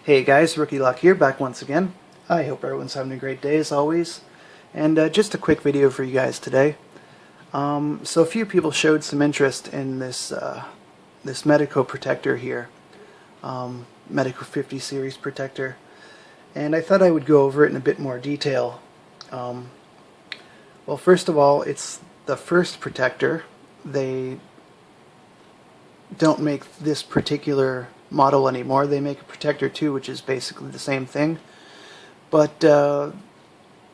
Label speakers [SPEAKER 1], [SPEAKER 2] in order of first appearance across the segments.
[SPEAKER 1] Hey guys, Rookie Luck here, back once again. I hope everyone's having a great day as always. And just a quick video for you guys today. So a few people showed some interest in this this Medeco Protector here, Medeco 50 series Protector, and I thought I would go over it in a bit more detail. Well, first of all, it's the first Protector. They don't make this particular model anymore. They make a Protector 2, which is basically the same thing, but the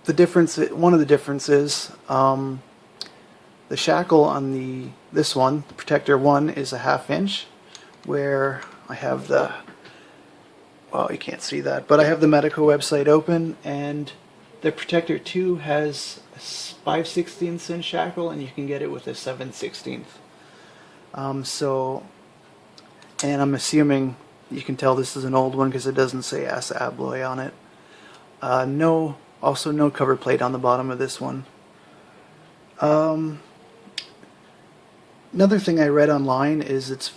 [SPEAKER 1] difference, one of the differences, the shackle on this one, the Protector 1, is a 1/2 inch, where I have the, well, you can't see that, but I have the Medeco website open, and the Protector 2 has a 5/16 inch shackle, and you can get it with a 7/16. And I'm assuming you can tell this is an old one because it doesn't say Assa Abloy on it. Also no cover plate on the bottom of this one. Another thing I read online is it's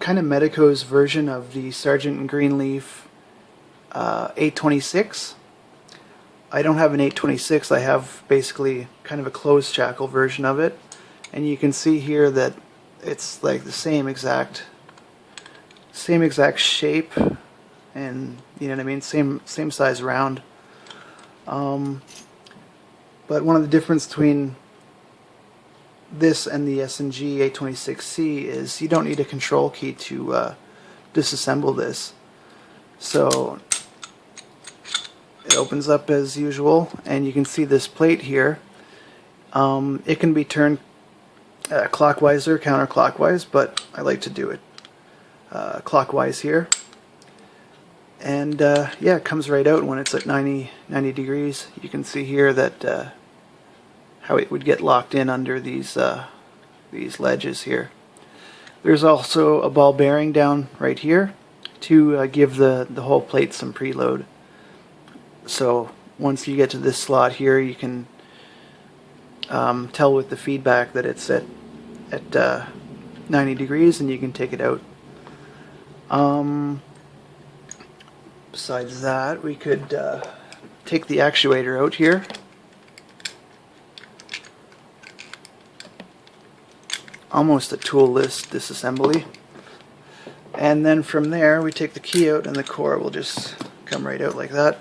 [SPEAKER 1] kind of Medeco's version of the Sargent & Greenleaf 826. I don't have an 826, I have basically kind of a closed shackle version of it, and you can see here that it's like the same exact shape, and you know what I mean, same size round. But one of the difference between this and the S&G 826C is you don't need a control key to disassemble this. So it opens up as usual, and you can see this plate here. It can be turned clockwise or counterclockwise, but I like to do it clockwise here. And yeah, it comes right out when it's at 90 degrees. You can see here that how it would get locked in under these ledges here. There's also a ball bearing down right here to give the whole plate some preload. So once you get to this slot here, you can tell with the feedback that it's at 90 degrees, and you can take it out. Besides that, we could take the actuator out here. Almost a toolless disassembly. And then from there, we take the key out, and the core will just come right out like that.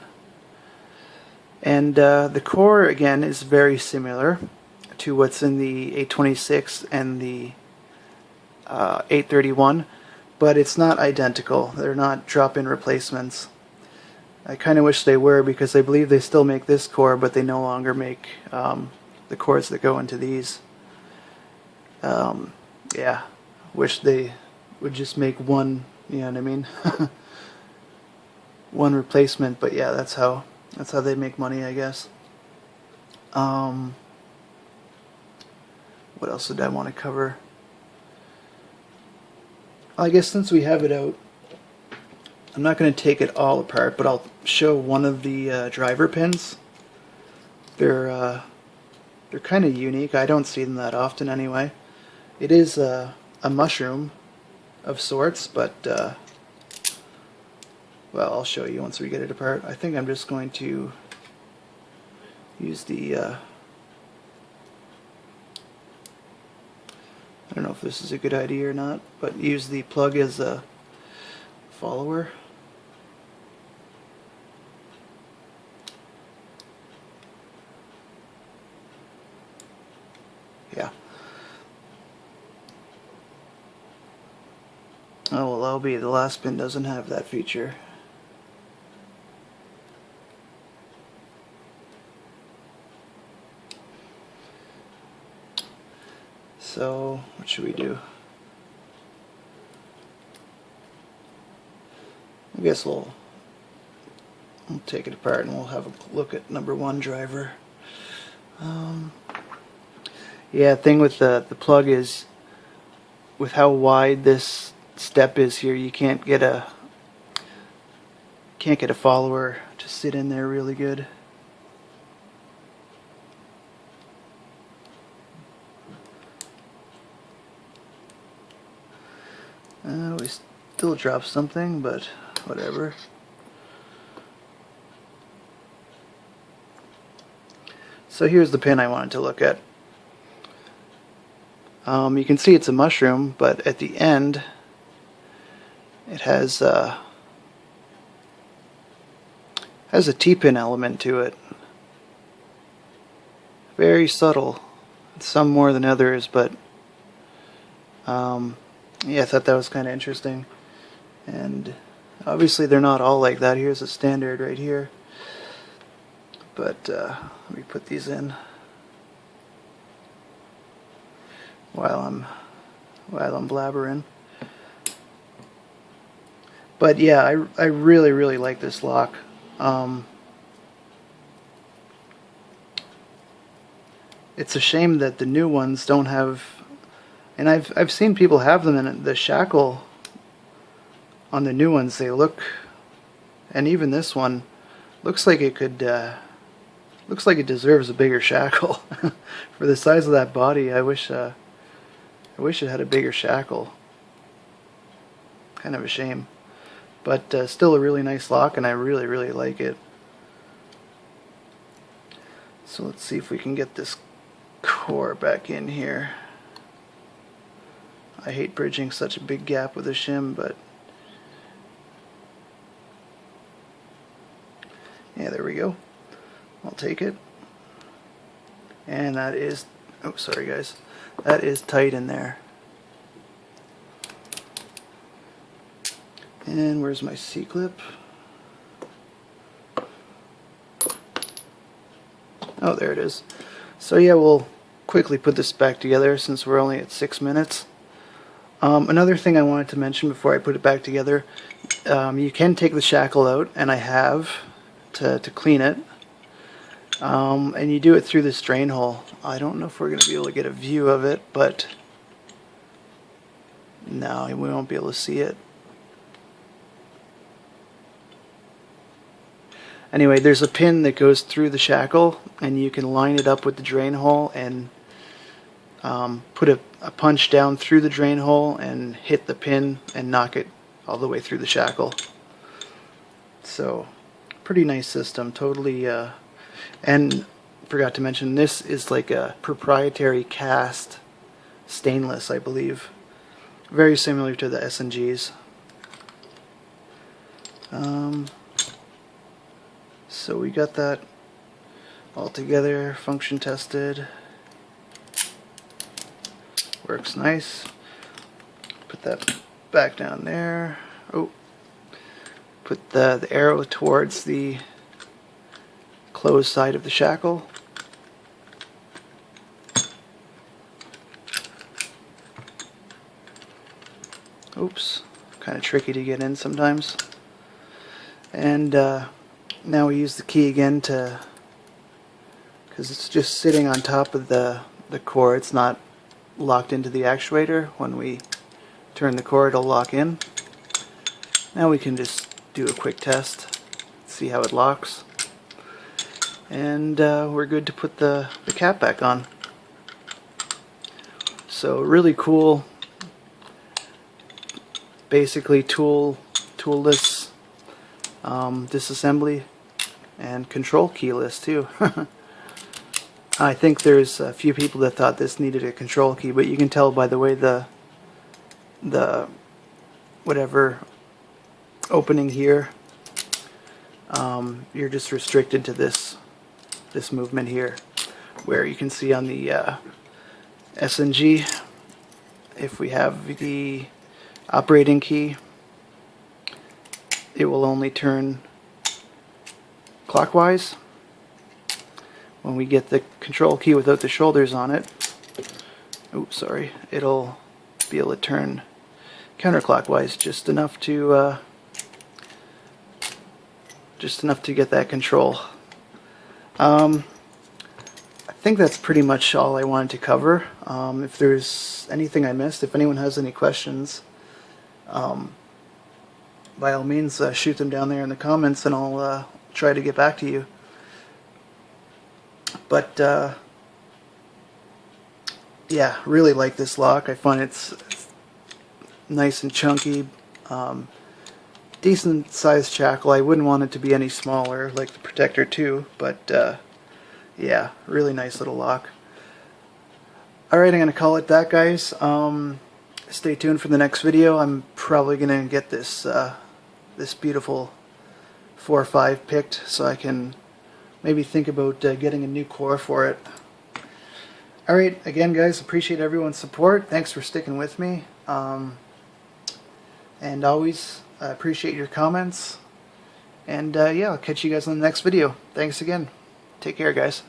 [SPEAKER 1] And the core, again, is very similar to what's in the 826 and the 831, but it's not identical. They're not drop-in replacements. I kind of wish they were, because I believe they still make this core, but they no longer make the cores that go into these. Yeah, wish they would just make one, you know what I mean? One replacement, but yeah, that's how they make money, I guess. What else did I want to cover? I guess since we have it out, I'm not going to take it all apart, but I'll show one of the driver pins. They're kind of unique. I don't see them that often anyway. It is a mushroom of sorts, but well, I'll show you once we get it apart. I think I'm just going to use the I don't know if this is a good idea or not, but use the plug as a follower. Yeah. Oh well, that'll be the last pin doesn't have that feature. So what should we do? I guess we'll take it apart and we'll have a look at number 1 driver. Yeah, thing with the plug is, with how wide this step is here, you can't get a follower to sit in there really good. We still dropped something, but whatever. So here's the pin I wanted to look at. You can see it's a mushroom, but at the end it has a T-pin element to it. Very subtle, some more than others, but yeah, I thought that was kind of interesting. And obviously they're not all like that. Here's a standard right here. But let me put these in while I'm blabbering. But yeah, I really like this lock. It's a shame that the new ones don't have, and I've seen people have them in the shackle on the new ones. They look, and even this one looks like it could looks like it deserves a bigger shackle. For the size of that body, I wish it had a bigger shackle. Kind of a shame, but still a really nice lock, and I really like it. So let's see if we can get this core back in here. I hate bridging such a big gap with a shim, but yeah, there we go. I'll take it. And that is, oh sorry guys, that is tight in there. And where's my C-clip? Oh, there it is. So yeah, we'll quickly put this back together since we're only at 6 minutes. Another thing I wanted to mention before I put it back together, you can take the shackle out, and I have to clean it. And you do it through this drain hole. I don't know if we're going to be able to get a view of it, but no, we won't be able to see it. Anyway, there's a pin that goes through the shackle, and you can line it up with the drain hole and put a punch down through the drain hole and hit the pin and knock it all the way through the shackle. So, pretty nice system, totally. And forgot to mention, this is like a proprietary cast stainless, I believe. Very similar to the S&Gs. So we got that all together, function tested. Works nice. Put that back down there. Oh, put the arrow towards the closed side of the shackle. Oops, kind of tricky to get in sometimes. And now we use the key again to, because it's just sitting on top of the core. It's not locked into the actuator. When we turn the core, it'll lock in. Now we can just do a quick test, see how it locks. And we're good to put the cap back on. So really cool, basically toolless disassembly and control keyless too. I think there's a few people that thought this needed a control key, but you can tell by the way the whatever opening here, you're just restricted to this movement here, where you can see on the S&G, if we have the operating key, it will only turn clockwise. When we get the control key without the shoulders on it, oops, sorry, it'll be able to turn counterclockwise, just enough to get that control. I think that's pretty much all I wanted to cover. If there's anything I missed, if anyone has any questions, by all means shoot them down there in the comments, and I'll try to get back to you. But yeah, really like this lock. I find it's nice and chunky, decent sized shackle. I wouldn't want it to be any smaller, like the Protector 2, but Yeah, really nice little lock. Alright, I'm going to call it that, guys. Stay tuned for the next video. I'm probably going to get this this beautiful 4.5 picked so I can maybe think about getting a new core for it. Alright, again guys, appreciate everyone's support. Thanks for sticking with me. And always appreciate your comments. And yeah, I'll catch you guys on the next video. Thanks again. Take care, guys.